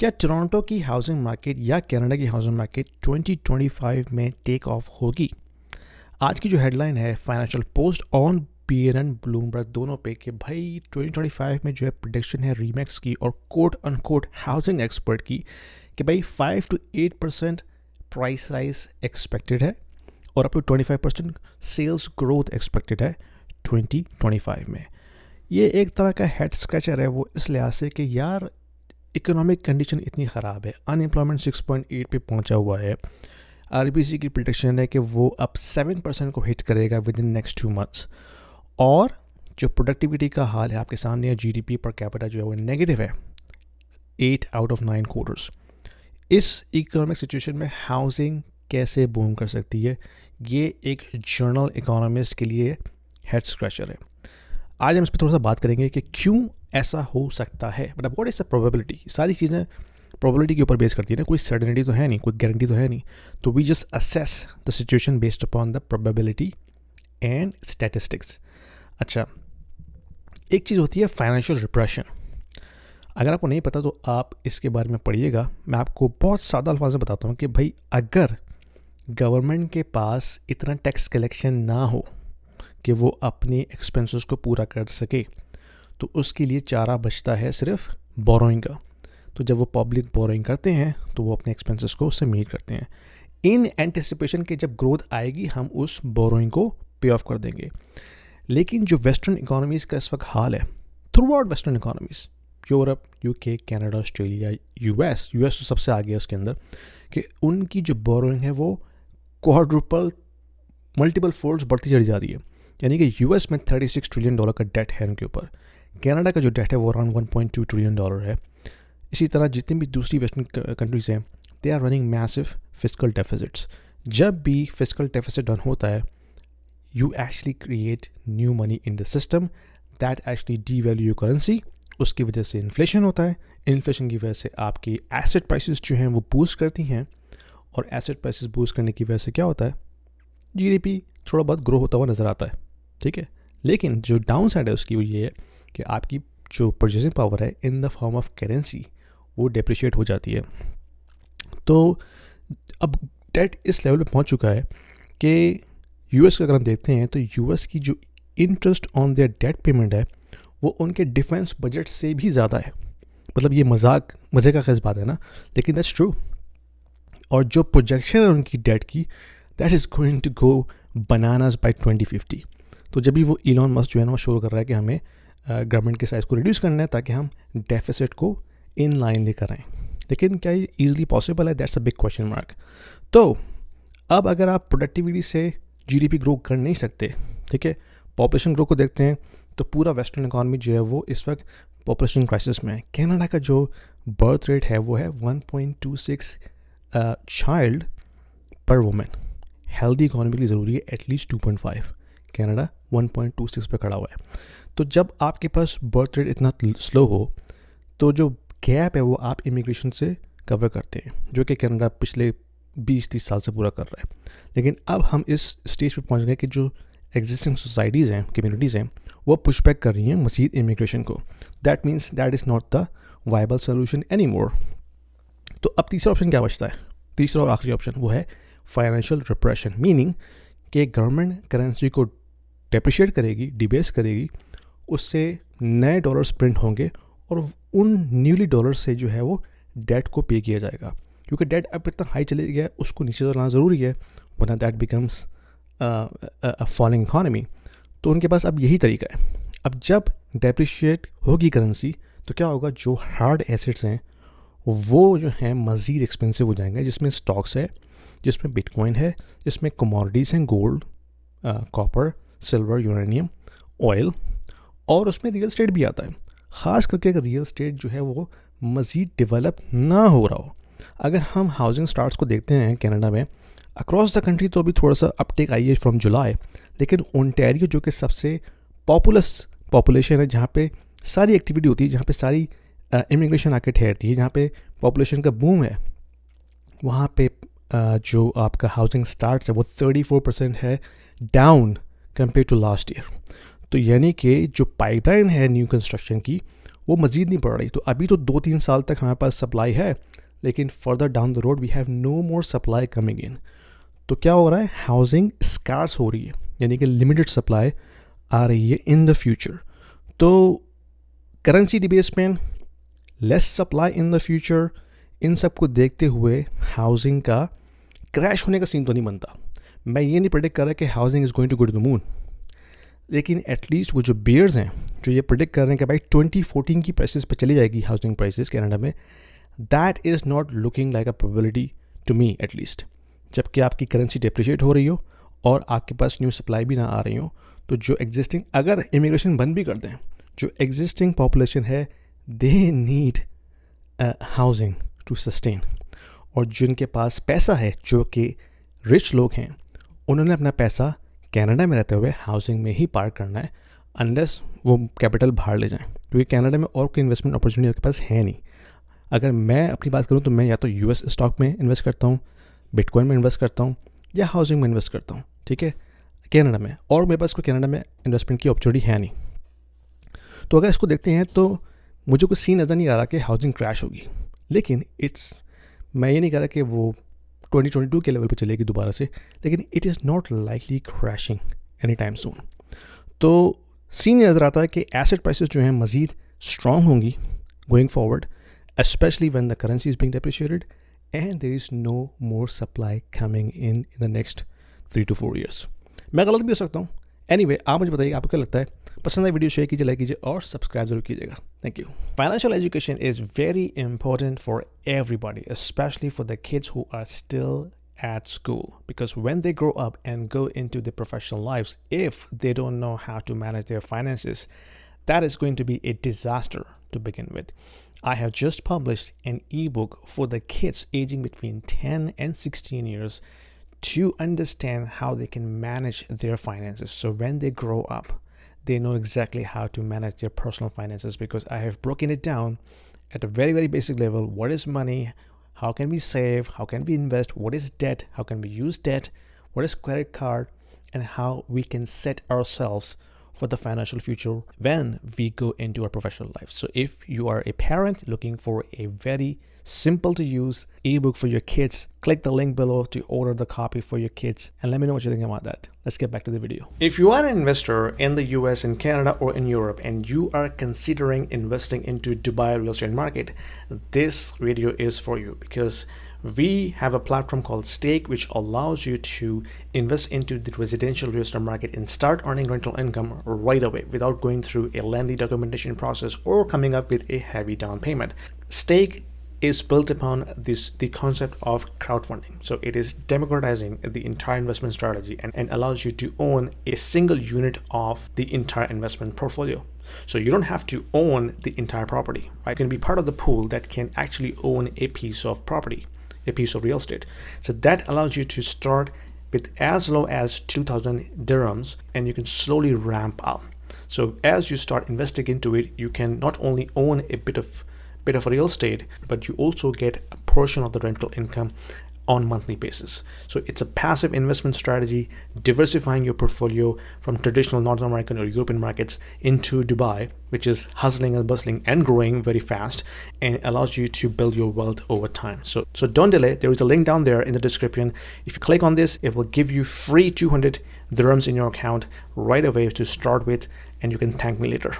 क्या टोरंटो की housing market या कनाडा की हाउसिंग मार्केट 2025 में टेक ऑफ होगी? आज की जो हेडलाइन है financial post on BNN Bloomberg दोनों पे कि भाई 2025 में जो है प्रेडिक्शन है रीमैक्स की और कोट अनकोट हाउसिंग एक्सपर्ट की कि भाई 5 to 8% प्राइस राइज एक्सपेक्टेड है और up to 25% sales growth expected है 2025 में। ये एक तरह का हेड स्क्रैचर है वो इस लिहाज से कि यार इकोनॉमिक कंडीशन इतनी ख़राब है, अनएम्प्लॉयमेंट 6.8 पे पहुंचा हुआ है। आरबीसी की प्रेडिक्शन है कि वो अब 7% को हिट करेगा विद इन नेक्स्ट 2 मंथ्स। और जो प्रोडक्टिविटी का हाल है आपके सामने है, जीडीपी पर कैपिटा जो है वो नेगेटिव है 8 out of 9 क्वार्टर्स। इस इकोनॉमिक सिचुएशन में हाउसिंग कैसे बूम कर सकती है, ये एक जर्नल इकोनॉमिस्ट के लिए हेड स्क्रैचर है। आज हम इस पर थोड़ा सा बात करेंगे कि क्यों ऐसा हो सकता है, मतलब व्हाट इज़ द प्रोबेबिलिटी। सारी चीज़ें प्रोबेबिलिटी के ऊपर बेस करती है ना, कोई सर्टेनिटी तो है नहीं, कोई गारंटी तो है नहीं। तो we just assess the situation based upon the probability and statistics. अच्छा, एक चीज़ होती है फाइनेंशियल रिप्रेशन। अगर आपको नहीं पता तो आप इसके बारे में पढ़िएगा। मैं आपको बहुत सादा अल्फाज में बताता हूँ कि भाई अगर गवर्नमेंट के पास इतना टैक्स कलेक्शन ना हो कि वो अपने एक्सपेंसेस को पूरा कर सके, तो उसके लिए चारा बचता है सिर्फ बोरोइंग का। तो जब वो पब्लिक बोरोइंग करते हैं तो वो अपने एक्सपेंसेस को उससे मीट करते हैं इन एंटिसिपेशन के जब ग्रोथ आएगी हम उस बोरोइंग को पे ऑफ कर देंगे। लेकिन जो वेस्टर्न इकोनॉमीज़ का इस वक्त हाल है, through out western economies, Europe, UK, Canada, Australia, US तो सबसे आगे है इसके अंदर, कि उनकी जो बोरोइंग है वो क्वाड्रुपल मल्टीपल फोल्ड्स बढ़ती चली जा रही है। यानी कि यूएस में $36 ट्रिलियन का डेट है उनके ऊपर। कनाडा का जो डेट है वो अराउंड $1.2 ट्रिलियन है। इसी तरह जितनी भी दूसरी वेस्टर्न कंट्रीज़ हैं, they are running massive fiscal deficits. जब भी फिस्कल डेफिसिट डन होता है, you actually create new money in the system that actually devalue your currency. उसकी वजह से इन्फ्लेशन होता है। इन्फ्लेशन की वजह से आपकी एसेट प्राइसेस जो हैं वो बूस्ट करती हैं, और एसेट प्राइसेस बूस्ट करने की वजह से क्या होता है, जीडीपी थोड़ा बहुत ग्रो होता हुआ नज़र आता है। ठीक है, लेकिन जो डाउन साइड है उसकी वो ये है कि आपकी जो परचेसिंग पावर है in the form of currency वो डिप्रिशिएट हो जाती है। तो अब डेट इस लेवल पे पहुंच चुका है कि यूएस का अगर हम देखते हैं तो यूएस की जो interest on their debt payment है वो उनके डिफेंस बजट से भी ज़्यादा है। मतलब ये मज़े का ख़ास बात है ना, लेकिन दैट्स ट्रू। और जो प्रोजेक्शन है उनकी डेट की, that is going to go bananas by 2050। तो जब भी वो इलॉन मस्क जो है ना वो शो कर रहा है कि हमें गवर्नमेंट के साइज़ को रिड्यूस करना है ताकि हम डेफिसिट को इन लाइन लेकर आएँ, लेकिन क्या ये ईजिली पॉसिबल है? That's a big question mark. तो अब अगर आप प्रोडक्टिविटी से जीडीपी ग्रो कर नहीं सकते, ठीक है, पॉपुलेशन ग्रो को देखते हैं तो पूरा वेस्टर्न इकॉनमी जो है वो इस वक्त पॉपुलेशन क्राइसिस में है। कनाडा का जो बर्थ रेट है वो है 1.26 चाइल्ड पर वुमेन। हेल्दी इकॉनमी के लिए ज़रूरी है एटलीस्ट 2.5। कनाडा 1.26 पे खड़ा हुआ है। तो जब आपके पास बर्थ रेट इतना स्लो हो तो जो गैप है वो आप इमिग्रेशन से कवर करते हैं, जो कि कनाडा पिछले 20-30 साल से पूरा कर रहा है। लेकिन अब हम इस स्टेज पे पहुंच गए कि जो एग्जिस्टिंग सोसाइटीज़ हैं, कम्युनिटीज़ हैं, वो पुशबैक कर रही हैं मज़ीद इमिग्रेशन को। That means that is not the viable solution any more. तो अब तीसरा ऑप्शन क्या बचता है? तीसरा और आखिरी ऑप्शन वो है फाइनेंशियल रिप्रेशन, मीनिंग कि गवर्नमेंट करेंसी को डेप्रिशिएट करेगी, डिबेस करेगी, उससे नए डॉलर्स प्रिंट होंगे और उन न्यूली डॉलर से जो है वो डेट को पे किया जाएगा। क्योंकि डेट अब इतना हाई चले गया है, उसको नीचे लाना ज़रूरी है, वरना that becomes a falling economy. तो उनके पास अब यही तरीका है। अब जब डेप्रिशिएट होगी करेंसी तो क्या होगा, जो हार्ड एसेट्स हैं वो जो हैं मज़ीद एक्सपेंसिव हो जाएंगे, जिसमें स्टॉक्स है, जिसमें बिटकॉइन है, जिसमें कमोडिटीज़ हैं, gold, copper, silver, uranium, oil, और उसमें रियल एस्टेट भी आता है। ख़ास करके अगर रियल एस्टेट जो है वो मज़ीद डेवलप ना हो रहा हो। अगर हम हाउसिंग स्टार्ट्स को देखते हैं कनाडा में अक्रॉस द कंट्री तो अभी थोड़ा सा अपटेक आई है फ्रॉम जुलाई, लेकिन ओंटारियो जो कि सबसे पॉपुलस पॉपुलेशन है, जहाँ पे सारी एक्टिविटी होती है, जहाँ पे सारी इमिग्रेशन आके ठहरती है, जहाँ पे पॉपुलेशन का बूम है, वहाँ पे जो आपका हाउसिंग स्टार्ट्स है वो 34% है down compare to last year. तो यानी कि जो पाइपलाइन है न्यू कंस्ट्रक्शन की वो मज़ीद नहीं बढ़ रही। तो अभी तो 2-3 साल तक हमारे पास सप्लाई है, लेकिन further down the road we have no more supply coming in. तो क्या हो रहा है, हाउसिंग स्कार्स हो रही है, यानी कि लिमिटेड सप्लाई आ रही है इन द फ्यूचर। तो currency debasement, less supply in the future, इन सब को देखते हुए हाउसिंग का क्रैश होने का सीन तो नहीं बनता। मैं ये नहीं प्रेडिक्ट कर रहा कि housing is going to go to the moon, लेकिन एटलीस्ट वो जो बियर्स हैं जो ये प्रेडिक्ट कर रहे हैं कि भाई 2014 की प्राइसेस पे चली जाएगी हाउसिंग प्राइसेस कनाडा में, that is not looking like a probability to me at least. जबकि आपकी करेंसी डिप्रिशिएट हो रही हो और आपके पास न्यू सप्लाई भी ना आ रही हो, तो जो एग्जिस्टिंग, अगर इमिग्रेशन बंद भी कर दें, जो एग्जिस्टिंग पॉपुलेशन है they need housing to sustain. और जिनके पास पैसा है, जो कि रिच लोग हैं, उन्होंने अपना पैसा कनाडा में रहते हुए हाउसिंग में ही पार्क करना है, अनलेस वो कैपिटल बाहर ले जाएं, क्योंकि कनाडा में और कोई इन्वेस्टमेंट अपॉर्चुनिटी आपके पास है नहीं। अगर मैं अपनी बात करूं तो मैं या तो यूएस स्टॉक में इन्वेस्ट करता हूं, बिटकॉइन में इन्वेस्ट करता हूं, या हाउसिंग में इन्वेस्ट करता हूं, ठीक है, कनाडा में। और मेरे पास कोई कनाडा में इन्वेस्टमेंट की अपॉर्चुनिटी है नहीं। तो अगर इसको देखते हैं तो मुझे कोई सीन नज़र नहीं आ रहा कि हाउसिंग क्रैश होगी, लेकिन मैं ये नहीं कह रहा कि वो 2022 के लेवल पे चलेगी दोबारा से, लेकिन it is not likely crashing any time soon. तो सीन नज़र आता है कि एसेट प्राइसेस जो हैं मज़ीद स्ट्रॉन्ग होंगी going forward, especially when the currency is being depreciated and there is no more supply coming in the next 3 to 4 years. मैं गलत भी हो सकता हूँ। Anyway, आप मुझे बताइए आपको क्या लगता है। पसंद है वीडियो शेयर कीजिए, लाइक कीजिए और सब्सक्राइब जरूर कीजिएगा। Thank you. Financial education is very important for everybody, especially for the kids who are still at school, because when they grow up and go into their professional lives, if they don't know how to manage their finances, that is going to be a disaster to begin with. I have just published an ebook for the kids aging between 10 and 16 years to understand how they can manage their finances. So when they grow up, they know exactly how to manage their personal finances, because I have broken it down at a very, very basic level. What is money? How can we save? How can we invest? What is debt? How can we use debt? What is credit card? And how we can set ourselves for the financial future when we go into our professional life. So if you are a parent looking for a very simple to use ebook for your kids, click the link below to order the copy for your kids and let me know what you think about that. Let's get back to the video. If you are an investor in the US, in Canada, or in Europe, and you are considering investing into Dubai real estate market, this video is for you, because we have a platform called Stake, which allows you to invest into the residential real estate market and start earning rental income right away without going through a lengthy documentation process or coming up with a heavy down payment. Stake is built upon the concept of crowdfunding. So it is democratizing the entire investment strategy and allows you to own a single unit of the entire investment portfolio. So you don't have to own the entire property, right? You can be part of the pool that can actually own a piece of property, a piece of real estate. So that allows you to start with as low as 2,000 dirhams, and you can slowly ramp up. So as you start investing into it, you can not only own a bit of real estate, but you also get a portion of the rental income on monthly basis. So it's a passive investment strategy, diversifying your portfolio from traditional North American or European markets into Dubai, which is hustling and bustling and growing very fast, and allows you to build your wealth over time. So don't delay. There is a link down there in the description. If you click on this, it will give you free 200 dirhams in your account right away to start with, and you can thank me later.